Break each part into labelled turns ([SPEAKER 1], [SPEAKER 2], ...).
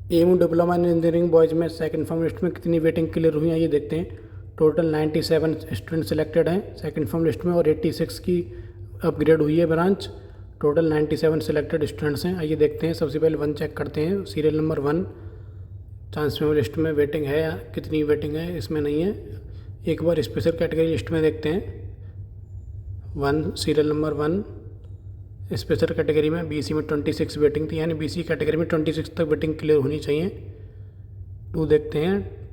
[SPEAKER 1] M diploma in engineering boys में second form list में कितनी वेटिंग क्लियर हुई है ये देखते हैं। टोटल 97 स्टूडेंट सिलेक्टेड हैं सेकंड फॉर्म लिस्ट में और 86 की अपग्रेड हुई है ब्रांच। टोटल 97 सिलेक्टेड स्टूडेंट्स हैं। आइए देखते हैं, सबसे पहले 1 चेक करते हैं। Serial number 1 chance memo list में वेटिंग है या कितनी वेटिंग है, इसमें नहीं है। एक बार स्पेशल कैटेगरी लिस्ट में देखते हैं। 1 सीरियल नंबर 1 स्पेशल कैटेगरी में बीसी में 26 वेटिंग थी, यानी बीसी कैटेगरी में 26 तक वेटिंग क्लियर होनी चाहिए। 2 देखते हैं,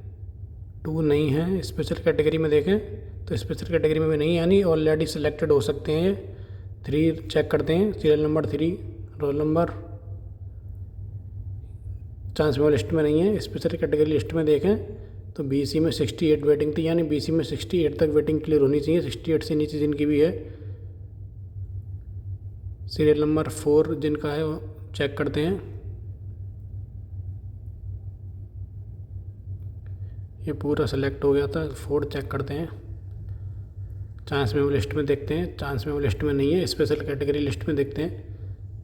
[SPEAKER 1] 2 नहीं है। स्पेशल कैटेगरी में देखें तो स्पेशल कैटेगरी में भी नहीं, यानी ऑलरेडी सिलेक्टेड हो सकते हैं। 3 चेक करते हैं। Serial number 3 roll number chance memo list में नहीं है। स्पेशल कैटेगरी लिस्ट में देखें तो बीसी में 68 वेटिंग थी, यानी बीसी में 68 तक वेटिंग क्लियर होनी चाहिए। 68 से नीचे जिनकी भी है। सीरियल नंबर 4 जिनका है वो चेक करते हैं। ये पूरा सेलेक्ट हो गया था। 4 चेक करते हैं। चांस मेमो लिस्ट में देखते हैं, चांस मेमो लिस्ट में नहीं है। स्पेशल कैटेगरी लिस्ट में देखते हैं,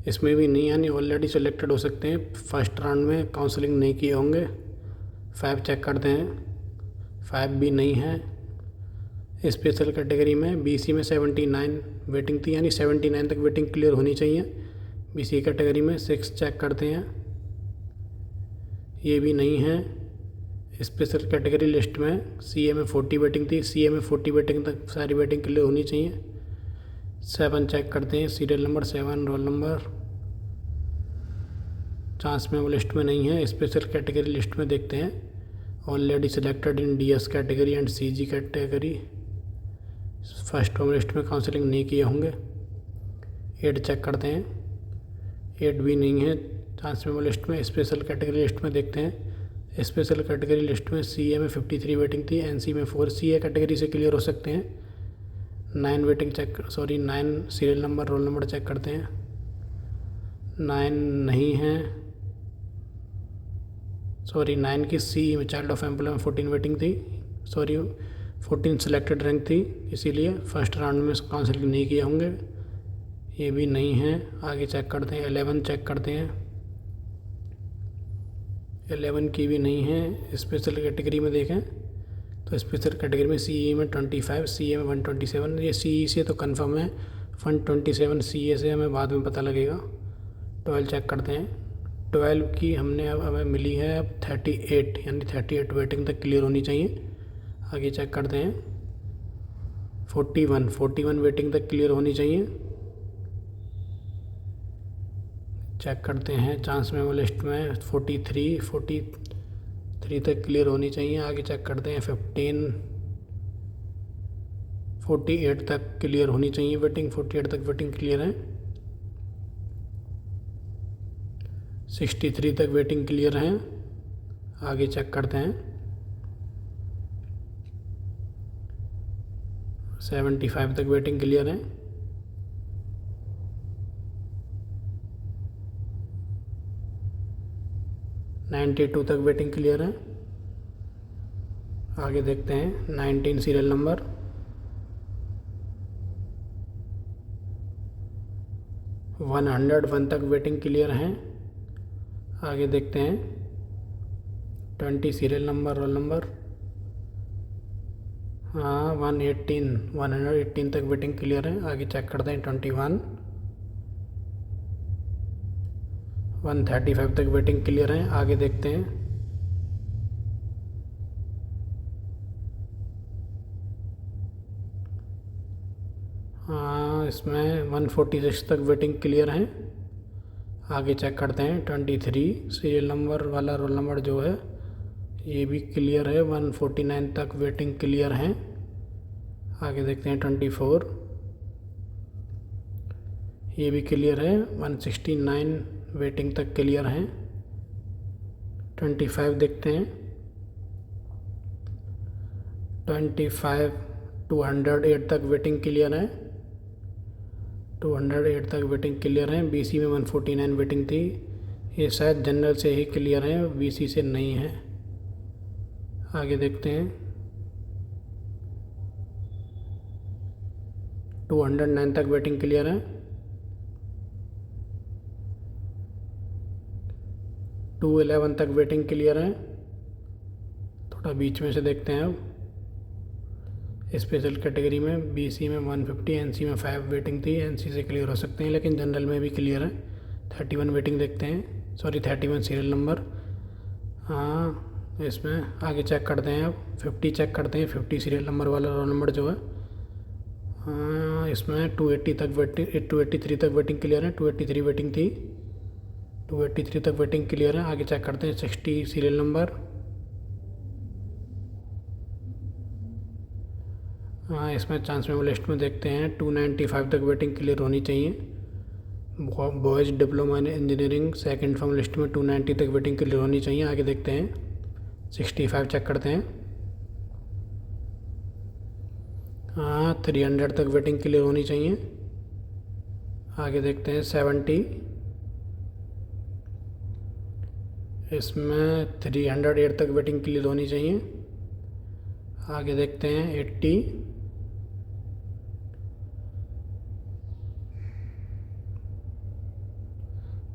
[SPEAKER 1] इसमें भी नहीं, यानी ऑलरेडी सिलेक्टेड हो सकते हैं। फर्स्ट राउंड में काउंसलिंग नहीं किए होंगे। 5 चेक करते हैं, 5 भी नहीं है। स्पेशल कैटेगरी में बीसी में 79 वेटिंग थी, यानी 79 तक वेटिंग क्लियर होनी चाहिए। बीसी कैटेगरी में 6 चेक करते हैं, ये भी नहीं है। स्पेशल कैटेगरी लिस्ट में सीए में 40 वेटिंग थी, सीए में 40 वेटिंग तक सारी वेटिंग क्लियर होनी चाहिए। 7 चेक करते हैं। Serial number 7 roll number chance में वो लिस्ट में नहीं है। स्पेशल कैटेगरी लिस्ट में देखते हैं, already selected in DS category and CG category. First form list में काउंसलिंग नहीं किए होंगे। 8 चेक करते हैं, 8 भी नहीं है चांस में वो लिस्ट में। स्पेशल कैटेगरी लिस्ट में देखते हैं, स्पेशल कैटेगरी लिस्ट में सीए में 53 वेटिंग थी, एनसी में 4। सीए कैटेगरी से क्लियर हो सकते हैं। 9 waiting check 9 serial number roll number check करते हैं। 9 नहीं है। 9 की सी में चाइल्ड ऑफ एम्प्लॉय में 14 वेटिंग थी, 14 सिलेक्टेड रैंक थी, इसीलिए फर्स्ट राउंड में काउंसलिंग नहीं किए होंगे। ये भी नहीं है। आगे चेक करते हैं। 11 चेक करते हैं, 11 की भी नहीं है। स्पेशल कैटेगरी में देखें तो स्पेशल कैटेगरी में सीई में 25, सीए में 127। ये सीई से तो कंफर्म है, 127 सीए से हमें बाद में पता लगेगा। 12 चेक करते हैं। 12 की हमें मिली है अब 38, यानी 38 वेटिंग तक क्लियर होनी चाहिए। आगे चेक करते हैं। 41 वेटिंग तक क्लियर होनी चाहिए। चेक करते हैं चांस मेमो लिस्ट में 43 तक क्लियर होनी चाहिए। आगे चेक करते हैं। 48 तक क्लियर होनी चाहिए वेटिंग, 48 तक वेटिंग क्लियर है। 63 तक वेटिंग क्लियर है। आगे चेक करते हैं। 75 तक वेटिंग क्लियर है। 92 तक वेटिंग क्लियर है। आगे देखते हैं। 19 सीरियल नंबर 101 तक वेटिंग क्लियर है। आगे देखते हैं। 20 सीरियल नंबर रोल नंबर 118 तक वेटिंग क्लियर है। आगे चेक करते हैं। 21 135 तक वेटिंग क्लियर है। आगे देखते हैं। इसमें 146 तक वेटिंग क्लियर है। आगे चेक करते हैं। 23 सीरियल नंबर वाला रोल नंबर जो है ये भी क्लियर है, 149 तक वेटिंग क्लियर है। आगे देखते हैं। 24 ये भी क्लियर है, 169 वेटिंग तक क्लियर है। 25 देखते हैं। 25 208 तक वेटिंग क्लियर है। 208 तक वेटिंग क्लियर है। बीसी में 149 वेटिंग थी, ये शायद जनरल से ही क्लियर है, बीसी से नहीं है। आगे देखते हैं। 209 तक वेटिंग क्लियर है। 211 तक वेटिंग क्लियर है। थोड़ा बीच में से देखते हैं अब। स्पेशल कैटेगरी में BC में 150, NC में 5 वेटिंग थी। NC से क्लियर हो सकते हैं, लेकिन जनरल में भी क्लियर है। 31 वेटिंग देखते हैं, सॉरी 31 सीरियल नंबर। हाँ, इसमें आगे चेक करते हैं अब। 50 चेक करते हैं, 50 सीरियल नंबर वाला रोल नंबर जो है। हाँ, इसमें 283 तक वेटिंग क्लियर है। 283 वेटिंग थी, 283 तक वेटिंग क्लियर है। आगे चेक करते हैं 60 सीरियल नंबर। हाँ, इसमें चांस मेमो लिस्ट में देखते हैं 295 तक वेटिंग क्लियर होनी चाहिए। Boys diploma in engineering second form list में 290 तक वेटिंग क्लियर होनी चाहिए। आगे देखते हैं 65 चेक करते हैं। हाँ, 300 तक वेटिंग क्लियर होनी चाहिए। आगे देखते हैं 70, इसमें 308 तक वेटिंग क्लियर होनी चाहिए। आगे देखते हैं 80,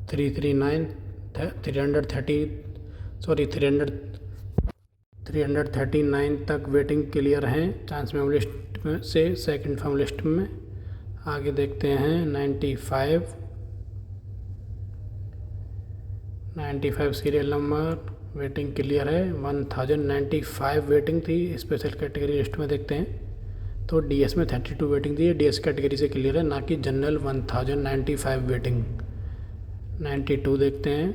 [SPEAKER 1] 339 तक वेटिंग क्लियर हैं चांस मेमो लिस्ट में से सेकंड फॉर्म लिस्ट में। आगे देखते हैं 95 सीरियल नंबर वेटिंग क्लियर है। 1095 वेटिंग थी स्पेशल कैटेगरी लिस्ट में देखते हैं तो DS में 32 वेटिंग थी। DS कैटेगरी से क्लियर है, ना कि जनरल। 1095 वेटिंग। 92 देखते हैं,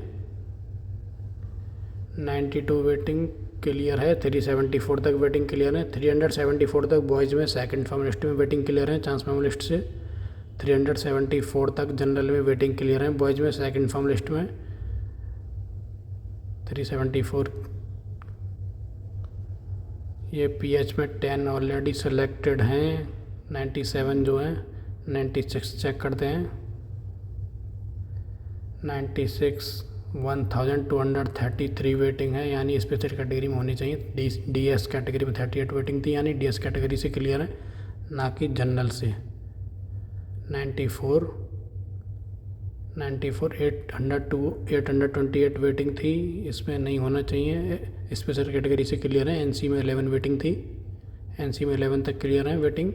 [SPEAKER 1] 92 वेटिंग क्लियर है। 374 तक वेटिंग क्लियर है। 374 तक बॉयज़ में सेकंड फॉर्म लिस्ट में वेटिंग क्लियर है चांस मेमो लिस्ट से। 374 तक जनरल में वेटिंग क्लियर है बॉयज़ में सेकंड फॉर्म लिस्ट में। 374 ये PH में 10 ऑलरेडी सेलेक्टेड हैं। 97 जो है, 96 चेक करते हैं। 96 1233 वेटिंग है, यानी स्पेशल कैटेगरी में होनी चाहिए। DS कैटेगरी में 38 वेटिंग थी, यानी DS कैटेगरी से क्लियर है, ना कि जनरल से। 94 828 वेटिंग थी, इसमें नहीं होना चाहिए। स्पेशल कैटेगरी से क्लियर है। NC में 11 वेटिंग थी, NC में 11 तक क्लियर है वेटिंग।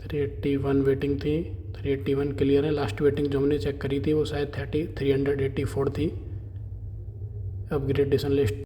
[SPEAKER 1] 381 वेटिंग थी, 381 क्लियर है। लास्ट वेटिंग जो हमने चेक करी थी वो शायद 384 थी। Upgradation list